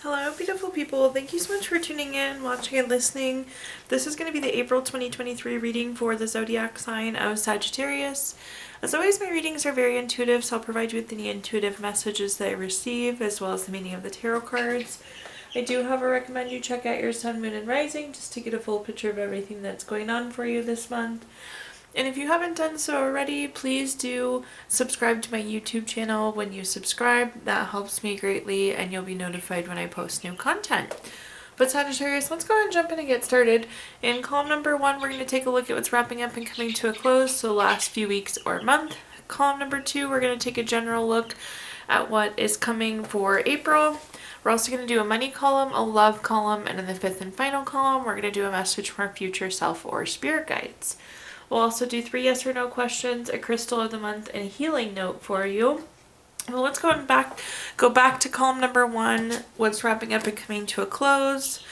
Hello, beautiful people. Thank you so much for tuning in, watching, and listening. This is going to be the April 2023 reading for the zodiac sign of Sagittarius. As always, my readings are very intuitive, so I'll provide you with any intuitive messages that I receive, as well as the meaning of the tarot cards. I do, however, recommend you check out your sun, moon, and rising just to get a full picture of everything that's going on for you this month. And if you haven't done so already, please do subscribe to my YouTube channel. When you subscribe, that helps me greatly, and you'll be notified when I post new content. But Sagittarius, let's go ahead and jump in and get started. In column number 1, we're going to take a look at what's wrapping up and coming to a close, so last few weeks or month. Column number 2, we're going to take a general look at what is coming for April. We're also going to do a money column, a love column, and in the 5th and final column, we're going to do a message from our future self or spirit guides. We'll also do 3 yes or no questions, a crystal of the month, and a healing note for you. Well, let's go back to column number 1, what's wrapping up and coming to a close.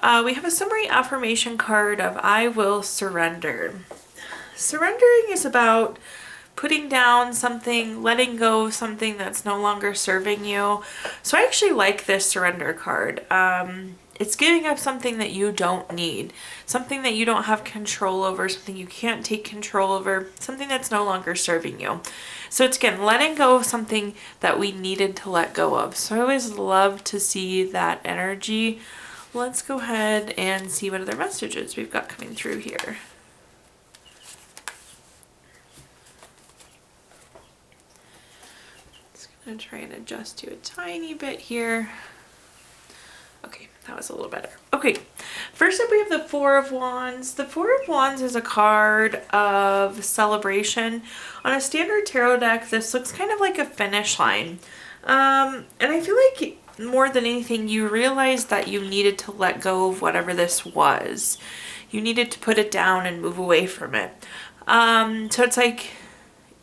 We have a summary affirmation card of I will surrender. Surrendering is about putting down something, letting go of something that's no longer serving you. So I actually like this surrender card. It's giving up something that you don't need, something that you don't have control over, something you can't take control over, something that's no longer serving you. So it's, again, letting go of something that we needed to let go of. So I always love to see that energy. Let's go ahead and see what other messages we've got coming through here. Just going to try and adjust you a tiny bit here. Okay, that was a little better. Okay, first up we have the Four of Wands. The Four of Wands is a card of celebration. On a standard tarot deck, this looks kind of like a finish line. And I feel like more than anything, you realize that you needed to let go of whatever this was. You needed to put it down and move away from it. So it's like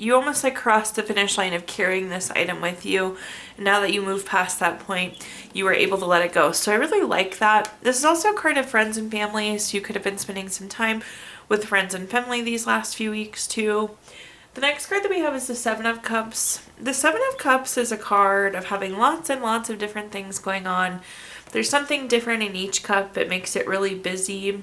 you almost like crossed the finish line of carrying this item with you. And now that you move past that point, you were able to let it go. So I really like that. This is also a card of friends and family. So you could have been spending some time with friends and family these last few weeks too. The next card that we have is the Seven of Cups. The Seven of Cups is a card of having lots and lots of different things going on. There's something different in each cup. It makes it really busy.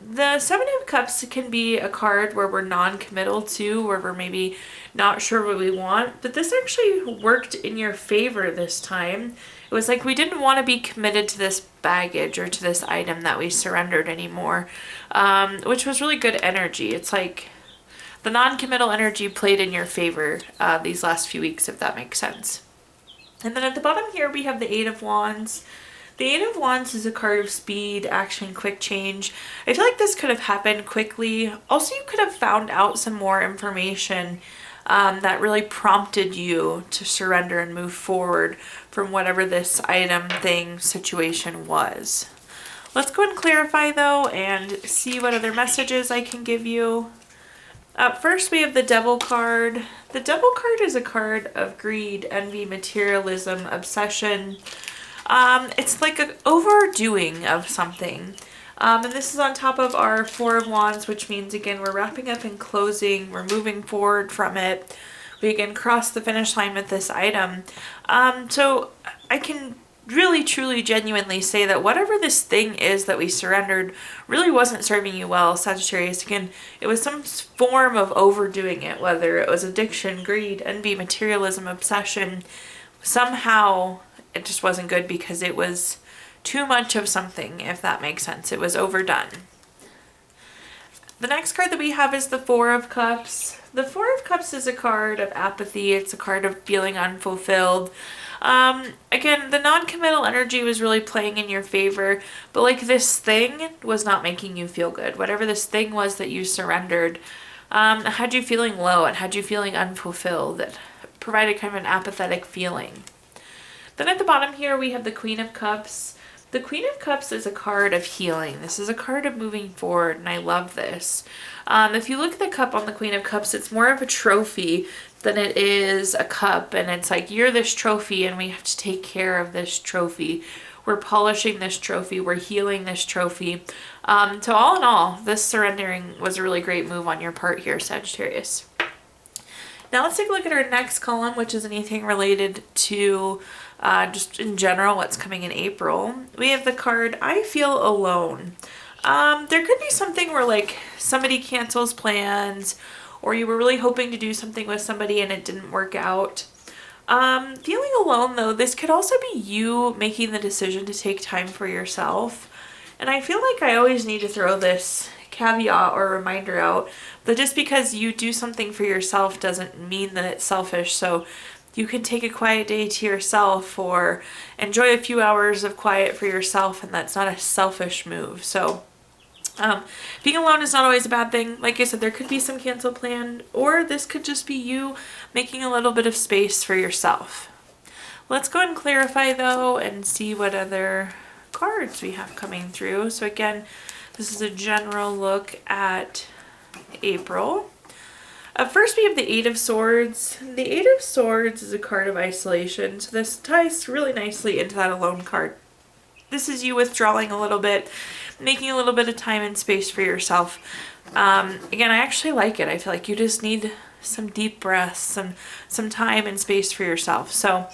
The Seven of Cups can be a card where we're non-committal to, where we're maybe not sure what we want, but this actually worked in your favor this time. It was like we didn't want to be committed to this baggage or to this item that we surrendered anymore, which was really good energy. It's like the non-committal energy played in your favor these last few weeks, if that makes sense. And then at the bottom here, we have the Eight of Wands. The Eight of Wands is a card of speed, action, quick change. I feel like this could have happened quickly. Also, you could have found out some more information that really prompted you to surrender and move forward from whatever this item, thing, situation was. Let's go and clarify though and see what other messages I can give you. Up first, we have the Devil card. The Devil card is a card of greed, envy, materialism, obsession. It's like an overdoing of something. And this is on top of our Four of Wands, which means, again, we're wrapping up and closing. We're moving forward from it. We, again, cross the finish line with this item. So I can really, truly, genuinely say that whatever this thing is that we surrendered really wasn't serving you well, Sagittarius. Again, it was some form of overdoing it, whether it was addiction, greed, envy, materialism, obsession. Somehow it just wasn't good because it was too much of something, if that makes sense. It was overdone. The next card that we have is the Four of Cups. The Four of Cups is a card of apathy. It's a card of feeling unfulfilled. Again, the non-committal energy was really playing in your favor, but like this thing was not making you feel good. Whatever this thing was that you surrendered, had you feeling low. It had you feeling unfulfilled. It provided kind of an apathetic feeling. Then at the bottom here, we have the Queen of Cups. The Queen of Cups is a card of healing. This is a card of moving forward, and I love this. If you look at the cup on the Queen of Cups, it's more of a trophy than it is a cup. And it's like, you're this trophy, and we have to take care of this trophy. We're polishing this trophy. We're healing this trophy. So all in all, this surrendering was a really great move on your part here, Sagittarius. Now let's take a look at our next column, which is anything related to just in general what's coming in April. We have the card, I feel alone. There could be something where like somebody cancels plans, or you were really hoping to do something with somebody and it didn't work out. Feeling alone though, this could also be you making the decision to take time for yourself. And I feel like I always need to throw this caveat or reminder out that just because you do something for yourself doesn't mean that it's selfish. So you can take a quiet day to yourself or enjoy a few hours of quiet for yourself, and that's not a selfish move. So being alone is not always a bad thing. Like I said, there could be some cancel planned, or this could just be you making a little bit of space for yourself. Let's go ahead and clarify though and see what other cards we have coming through. So again, this is a general look at April. First we have the Eight of Swords. The Eight of Swords is a card of isolation, so this ties really nicely into that alone card. This is you withdrawing a little bit, making a little bit of time and space for yourself. Again, I actually like it. I feel like you just need some deep breaths, some time and space for yourself. So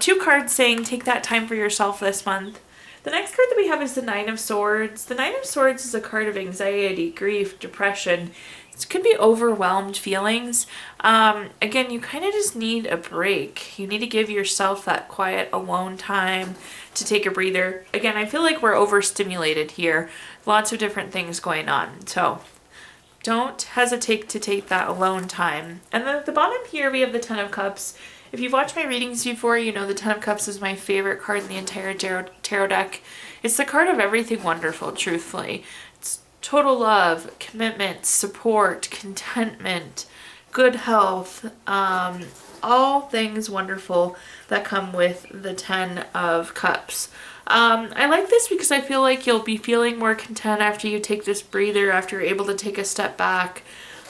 2 cards saying take that time for yourself this month. The next card that we have is the Nine of Swords. The Nine of Swords is a card of anxiety, grief, depression. It could be overwhelmed feelings. Again, you kind of just need a break. You need to give yourself that quiet alone time to take a breather. Again, I feel like we're overstimulated here. Lots of different things going on. So don't hesitate to take that alone time. And then at the bottom here, we have the Ten of Cups. If you've watched my readings before, you know the Ten of Cups is my favorite card in the entire tarot deck. It's the card of everything wonderful, truthfully. It's total love, commitment, support, contentment, good health, all things wonderful that come with the Ten of Cups. I like this because I feel like you'll be feeling more content after you take this breather, after you're able to take a step back.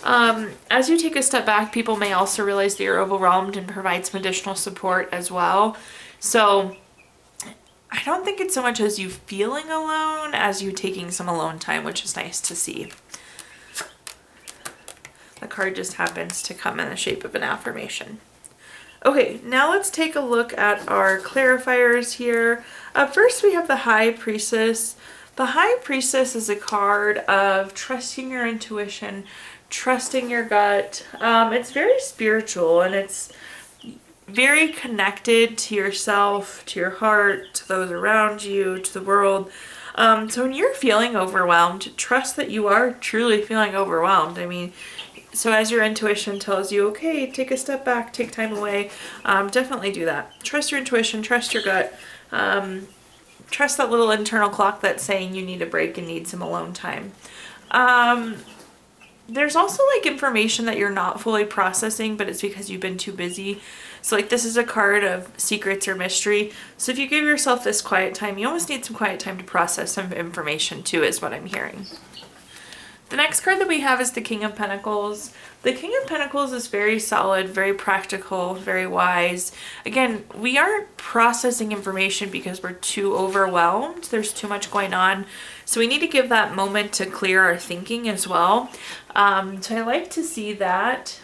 As you take a step back, people may also realize that you're overwhelmed and provide some additional support as well. So I don't think it's so much as you feeling alone as you taking some alone time, which is nice to see. The card just happens to come in the shape of an affirmation. Okay, now let's take a look at our clarifiers here. First, we have the High Priestess. The High Priestess is a card of trusting your intuition, trusting your gut. It's very spiritual, and it's very connected to yourself, to your heart, to those around you, to the world. So when you're feeling overwhelmed, trust that you are truly feeling overwhelmed. I mean, so as your intuition tells you, okay, take a step back, take time away, definitely do that. Trust your intuition, trust your gut. Trust that little internal clock that's saying you need a break and need some alone time. There's also like information that you're not fully processing, but it's because you've been too busy. So like this is a card of secrets or mystery. So if you give yourself this quiet time, you almost need some quiet time to process some information too, is what I'm hearing. The next card that we have is the King of Pentacles. The King of Pentacles is very solid, very practical, very wise. Again, we aren't processing information because we're too overwhelmed. There's too much going on. So we need to give that moment to clear our thinking as well. So I like to see that.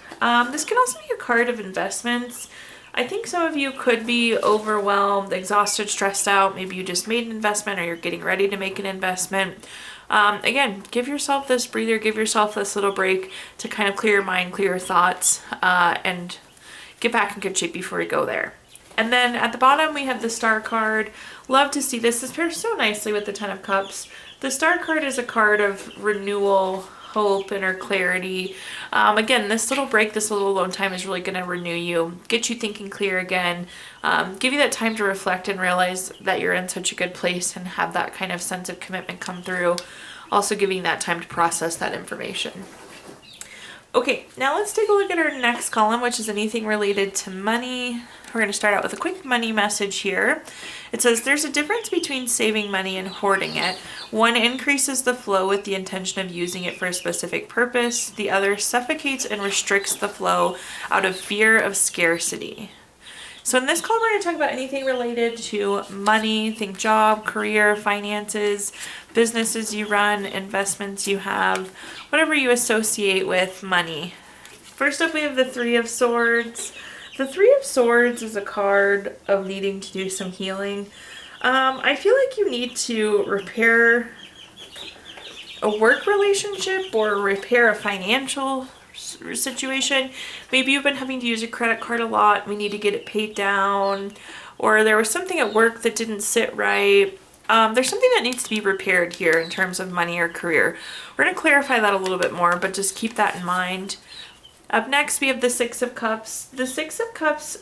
This can also be a card of investments. I think some of you could be overwhelmed, exhausted, stressed out. Maybe you just made an investment or you're getting ready to make an investment. Again, give yourself this breather, give yourself this little break to kind of clear your mind, clear your thoughts, and get back in good shape before we go there. And then at the bottom, we have the Star card. Love to see this. This pairs so nicely with the Ten of Cups. The Star card is a card of renewal, hope, inner clarity. Again, this little break, this little alone time is really going to renew you, get you thinking clear again, give you that time to reflect and realize that you're in such a good place and have that kind of sense of commitment come through. Also giving that time to process that information. Okay, now let's take a look at our next column, which is anything related to money. We're going to start out with a quick money message here. It says there's a difference between saving money and hoarding it. One increases the flow with the intention of using it for a specific purpose. The other suffocates and restricts the flow out of fear of scarcity. So in this column, we're going to talk about anything related to money, think job, career, finances, businesses you run, investments you have, whatever you associate with money. First up, we have the Three of Swords. The Three of Swords is a card of needing to do some healing. I feel like you need to repair a work relationship or repair a financial situation. Maybe you've been having to use your credit card a lot. We need to get it paid down. Or there was something at work that didn't sit right. There's something that needs to be repaired here in terms of money or career. We're going to clarify that a little bit more, but just keep that in mind. Up next, we have the Six of Cups. The Six of Cups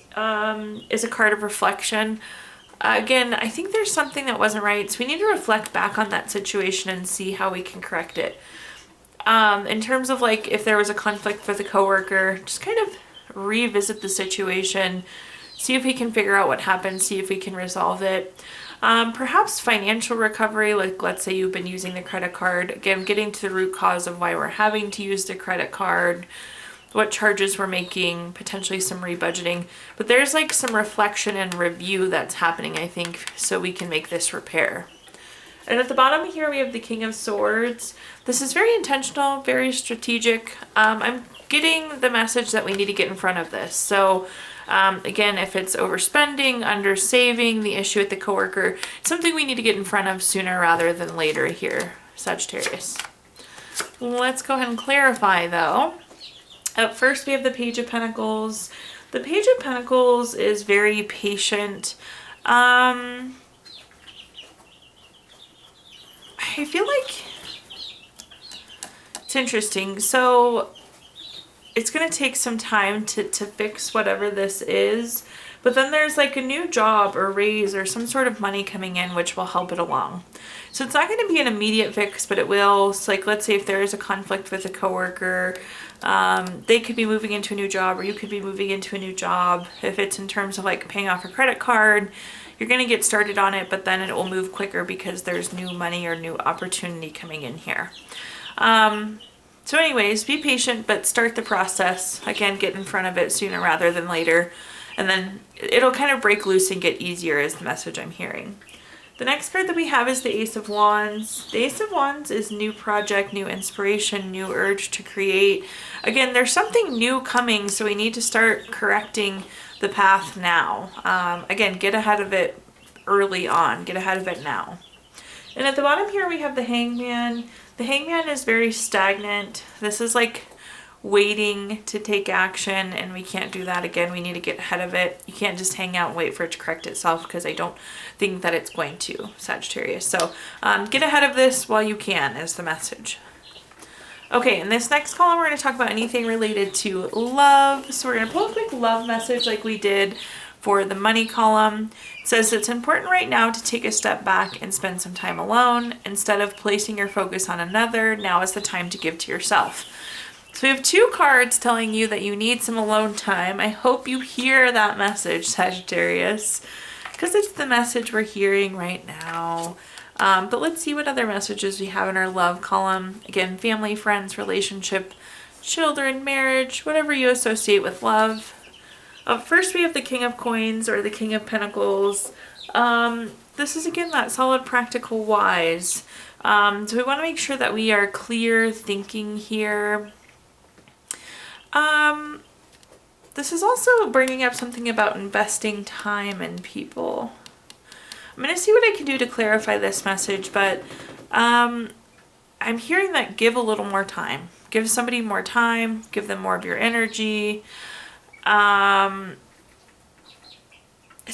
is a card of reflection. Again, I think there's something that wasn't right, so we need to reflect back on that situation and see how we can correct it. In terms of like if there was a conflict with a coworker, just kind of revisit the situation, see if we can figure out what happened, see if we can resolve it. Perhaps financial recovery, like let's say you've been using the credit card. Again, getting to the root cause of why we're having to use the credit card, what charges we're making, potentially some rebudgeting. But there's like some reflection and review that's happening, I think, so we can make this repair. And at the bottom here, we have the King of Swords. This is very intentional, very strategic. I'm getting the message that we need to get in front of this. So again, if it's overspending, undersaving, the issue with the coworker, it's something we need to get in front of sooner rather than later here, Sagittarius. Let's go ahead and clarify though. Up first, we have the Page of Pentacles. The Page of Pentacles is very patient. I feel like it's interesting. So it's going to take some time to fix whatever this is. But then there's like a new job or raise or some sort of money coming in which will help it along. So it's not going to be an immediate fix, but it will. So like let's say if there is a conflict with a coworker, they could be moving into a new job or you could be moving into a new job. If it's in terms of like paying off a credit card, you're going to get started on it, but then it will move quicker because there's new money or new opportunity coming in here. So anyways, be patient, but start the process. Again, get in front of it sooner rather than later. And then it'll kind of break loose and get easier is the message I'm hearing. The next card that we have is the Ace of Wands. The Ace of Wands is new project, new inspiration, new urge to create. Again, there's something new coming, so we need to start correcting the path now. Again, get ahead of it early on. Get ahead of it now. And at the bottom here, we have the Hangman. The Hangman is very stagnant. This is like waiting to take action, and we can't do that. Again, we need to get ahead of it. You can't just hang out and wait for it to correct itself, because I don't think that it's going to, Sagittarius. So get ahead of this while you can is the message. Okay, in this next column, we're going to talk about anything related to love. So we're going to pull a quick love message like we did for the money column. It says it's important right now to take a step back and spend some time alone. Instead of placing your focus on another, now is the time to give to yourself. So we have two cards telling you that you need some alone time. I hope you hear that message, Sagittarius, because it's the message we're hearing right now. But let's see what other messages we have in our love column. Again, family, friends, relationship, children, marriage, whatever you associate with love. First, we have the King of Coins or the King of Pentacles. This is, again, that solid, practical, wise. So we want to make sure that we are clear thinking here. This is also bringing up something about investing time in people. I'm going to see what I can do to clarify this message, but I'm hearing that give a little more time. Give somebody more time, give them more of your energy. It's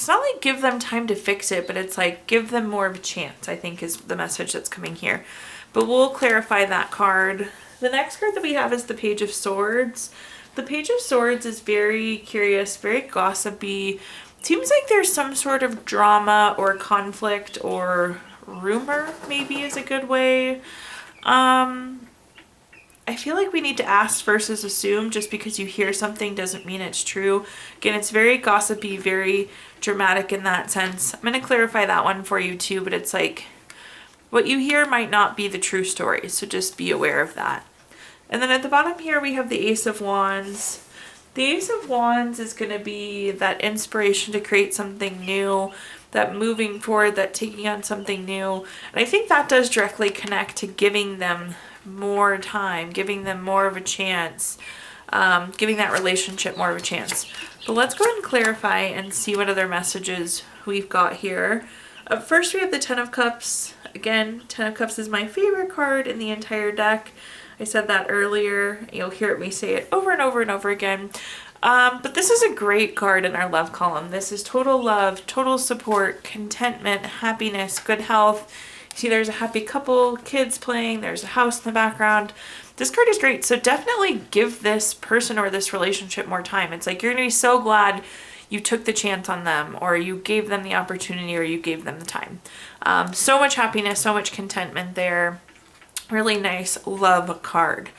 not like give them time to fix it, but it's like give them more of a chance, I think is the message that's coming here. But we'll clarify that card. The next card that we have is the Page of Swords. The Page of Swords is very curious, very gossipy. Seems like there's some sort of drama or conflict or rumor, maybe is a good way. I feel like we need to ask versus assume. Just because you hear something doesn't mean it's true. Again, it's very gossipy, very dramatic in that sense. I'm going to clarify that one for you too, but it's like what you hear might not be the true story, so just be aware of that. And then at the bottom here, we have the Ace of Wands. The Ace of Wands is going to be that inspiration to create something new, that moving forward, that taking on something new. And I think that does directly connect to giving them more time, giving them more of a chance. giving that relationship more of a chance. But let's go ahead and clarify and see what other messages we've got here. First, we have the Ten of Cups. Again, Ten of Cups is my favorite card in the entire deck. I said that earlier. You'll hear me say it over and over and over again. But this is a great card in our love column. This is total love, total support, contentment, happiness, good health. See, there's a happy couple, kids playing, there's a house in the background. This card is great. So definitely give this person or this relationship more time. It's like you're going to be so glad you took the chance on them, or you gave them the opportunity, or you gave them the time. So much happiness, so much contentment there. Really nice love card.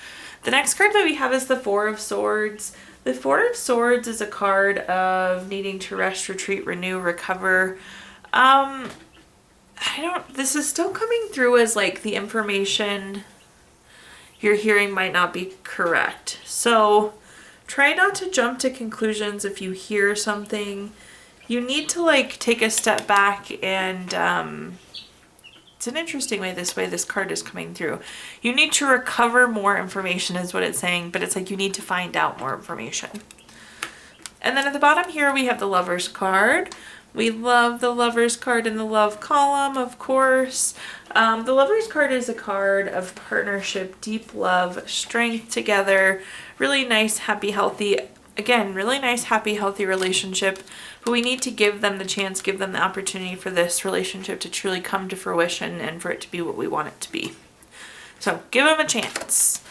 The next card that we have is the Four of Swords. The Four of Swords is a card of needing to rest, retreat, renew, recover. This is still coming through as like the information you're hearing might not be correct. So try not to jump to conclusions if you hear something. You need to like take a step back and it's an interesting way this card is coming through. You need to recover more information is what it's saying, but it's like you need to find out more information. And then at the bottom here we have the Lovers card. We love the Lovers card in the love column, of course. The Lovers card is a card of partnership, deep love, strength together, really nice, happy, healthy, again, really nice, happy, healthy relationship. But we need to give them the chance, give them the opportunity for this relationship to truly come to fruition and for it to be what we want it to be. So give them a chance.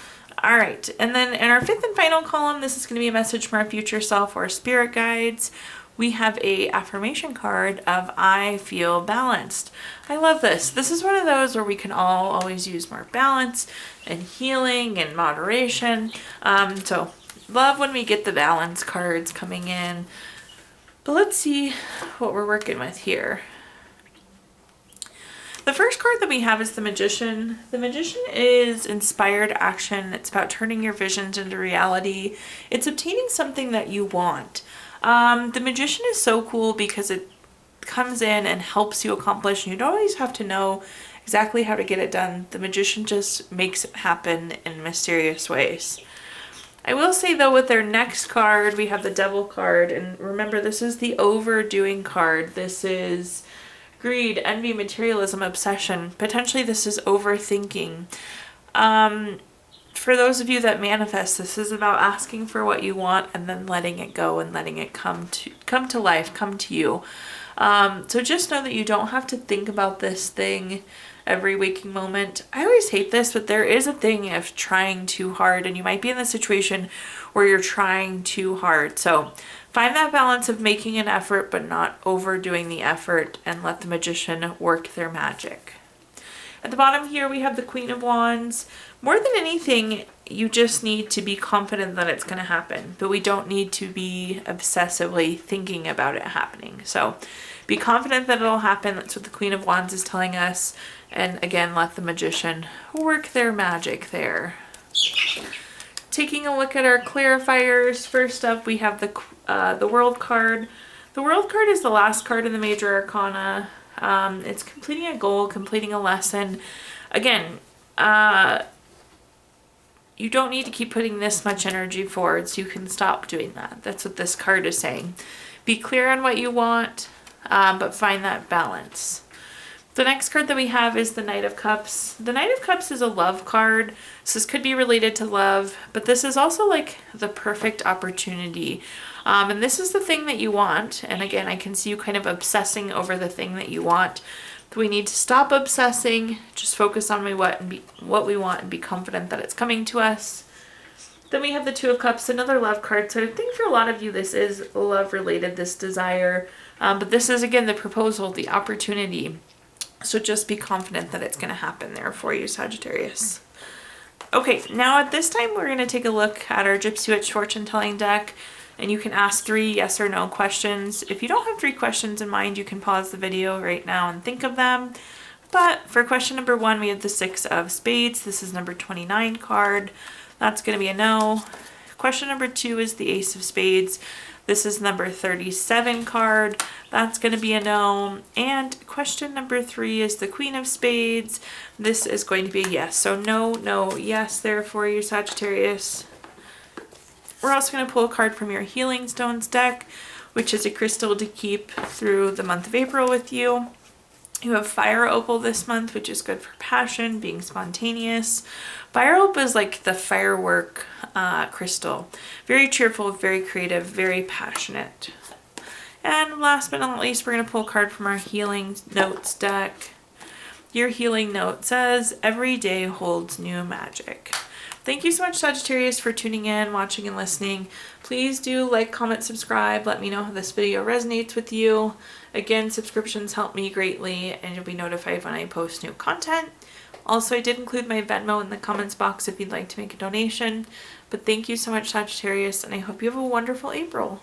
All right. And then in our fifth and final column, this is going to be a message from our future self or spirit guides. We have a affirmation card of I feel balanced. I love this. This is one of those where we can all always use more balance and healing and moderation. So love when we get the balance cards coming in. But let's see what we're working with here. The first card that we have is the Magician. The Magician is inspired action. It's about turning your visions into reality. It's obtaining something that you want. The Magician is so cool because it comes in and helps you accomplish. You don't always have to know exactly how to get it done. The Magician just makes it happen in mysterious ways. I will say though, with their next card, we have the Devil card. And remember, this is the overdoing card. This is greed, envy, materialism, obsession. Potentially this is overthinking. For those of you that manifest, this is about asking for what you want and then letting it go and letting it come to life, come to you. So just know that you don't have to think about this thing every waking moment. I always hate this, but there is a thing of trying too hard, and you might be in the situation where you're trying too hard. So find that balance of making an effort but not overdoing the effort, and let the Magician work their magic. At the bottom here we have the Queen of Wands. More than anything, you just need to be confident that it's going to happen, but we don't need to be obsessively thinking about it happening. So be confident that it'll happen. That's what the Queen of Wands is telling us. And again, let the Magician work their magic there. Taking a look at our clarifiers, first up we have the World card. The World card is the last card in the Major Arcana. It's completing a goal, completing a lesson. Again, you don't need to keep putting this much energy forward, so you can stop doing that. That's what this card is saying. Be clear on what you want, but find that balance. The next card that we have is the Knight of Cups. The Knight of Cups is a love card. So this could be related to love, but this is also like the perfect opportunity. And this is the thing that you want. And again, I can see you kind of obsessing over the thing that you want. But we need to stop obsessing, just focus on what we want and be confident that it's coming to us. Then we have the Two of Cups, another love card. So I think for a lot of you, this is love related, this desire. But this is, again, the proposal, the opportunity. So just be confident that it's going to happen there for you, Sagittarius. Okay, now at this time, we're going to take a look at our Gypsy Witch fortune telling deck. And you can ask 3 yes or no questions. If you don't have 3 questions in mind, you can pause the video right now and think of them. But for question number 1, we have the 6 of Spades. This is number 29 card. That's going to be a no. Question number 2 is the Ace of Spades. This is number 37 card. That's going to be a no. And question number 3 is the Queen of Spades. This is going to be a yes. So no, no, yes there for you, Sagittarius. We're also going to pull a card from your Healing Stones deck, which is a crystal to keep through the month of April with you. You have Fire Opal this month, which is good for passion, being spontaneous. Fire Opal is like the firework crystal. Very cheerful, very creative, very passionate. And last but not least, we're going to pull a card from our Healing Notes deck. Your healing note says, every day holds new magic. Thank you so much, Sagittarius, for tuning in, watching, and listening. Please do like, comment, subscribe. Let me know how this video resonates with you. Again, subscriptions help me greatly, and you'll be notified when I post new content. Also, I did include my Venmo in the comments box if you'd like to make a donation. But thank you so much, Sagittarius, and I hope you have a wonderful April.